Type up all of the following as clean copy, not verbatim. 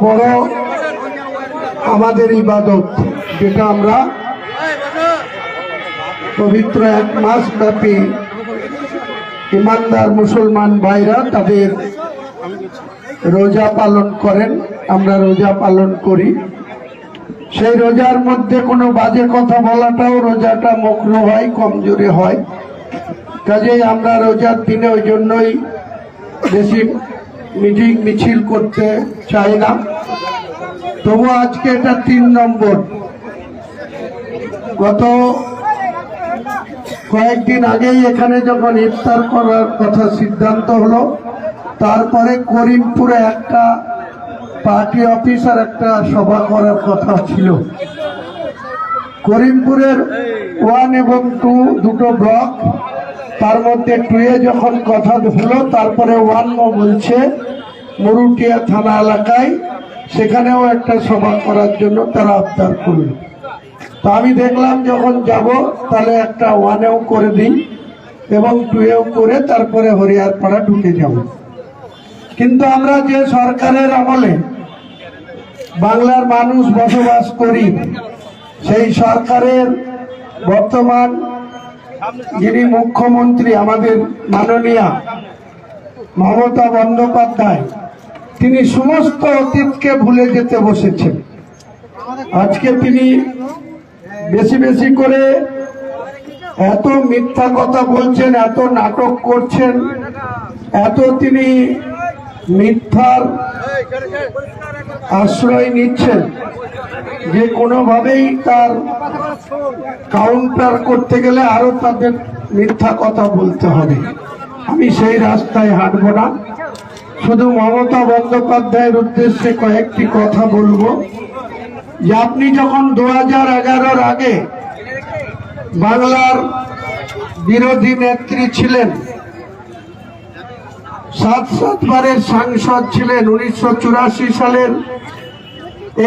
বড় আমাদের ইবাদত, যেটা আমরা পবিত্র এক মাস ব্যাপী ইমানদার মুসলমান ভাইরা তাদের রোজা পালন করেন, আমরা রোজা পালন করি। সেই রোজার মধ্যে কোনো বাজে কথা বলাটাও রোজাটা মকরুহ হয়, কমজোরি হয়। কাজেই আমরা রোজার দিনে ওই জন্যই বেশি মিটিং মিছিল করতে চাই না। তবু আজকে এটা ৩ নম্বর। গত কয়েকদিন আগেই এখানে যখন ইফতার করার কথা সিদ্ধান্ত হলো, তারপরে করিমপুরে একটা পার্টি অফিসার একটা সভা করার কথা ছিল। করিমপুরের 1 এবং 2 দুটো ব্লক, তার মধ্যে 2 এ যখন কথা হলো, তারপরে 1 বলছে মরুটিয়া থানা এলাকায়, সেখানেও একটা সভা করার জন্য তারা আবদার করল। তো আমি দেখলাম যখন যাব তাহলে একটা 1 এও করে দিই এবং 2 এও করে তারপরে হরিয়ারপাড়া ঢুকে যাব। কিন্তু আমরা যে সরকারের আমলে বাংলার মানুষ বসবাস করি, সেই সরকারের বর্তমান যিনি মুখ্যমন্ত্রী আমাদের মাননীয়া মমতা বন্দ্যোপাধ্যায়, তিনি সমস্ত অতীতকে ভুলে যেতে বসেছেন। আজকে তিনি বেশি বেশি করে এত মিথ্যা কথা বলছেন, এত নাটক করছেন, এত তিনি মিথ্যার আশ্রয় নিচ্ছেন যে কোনোভাবেই তার কাউন্টার করতে গেলে আরো তাদের মিথ্যা কথা বলতে হবে। আমি সেই রাস্তায় হাঁটব না। শুধু মমতা বন্দ্যোপাধ্যায়ের উদ্দেশ্যে কয়েকটি কথা বলবো যে আপনি যখন 2011-র আগে বাংলার বিরোধী নেত্রী ছিলেন, 7 বারের সাংসদ ছিলেন, 1984 সালের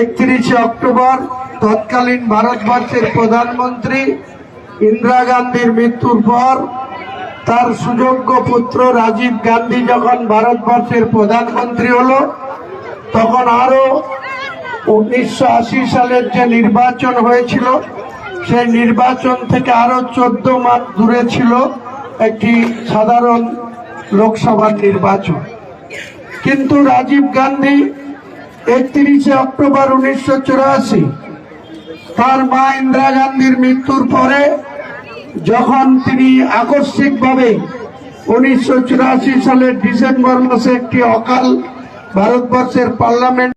31 অক্টোবর তৎকালীন ভারতবর্ষের প্রধানমন্ত্রী ইন্দিরা গান্ধীর মৃত্যুর পর তার সুযোগ্য পুত্র রাজীব গান্ধী যখন ভারতবর্ষের প্রধানমন্ত্রী হলো, তখন আরো 1980 সালের যে নির্বাচন হয়েছিল, সেই নির্বাচন থেকে আরো 14 মাস দূরে ছিল একটি সাধারণ লোকসভার নির্বাচন। কিন্তু রাজীব গান্ধী 31 অক্টোবর 1984 তার মা ইন্দিরা গান্ধীর মৃত্যুর পরে যখন তিনি আকস্মিকভাবে 1984 সালের ডিসেম্বর মাসে একটি অকাল ভারতবর্ষের পার্লামেন্ট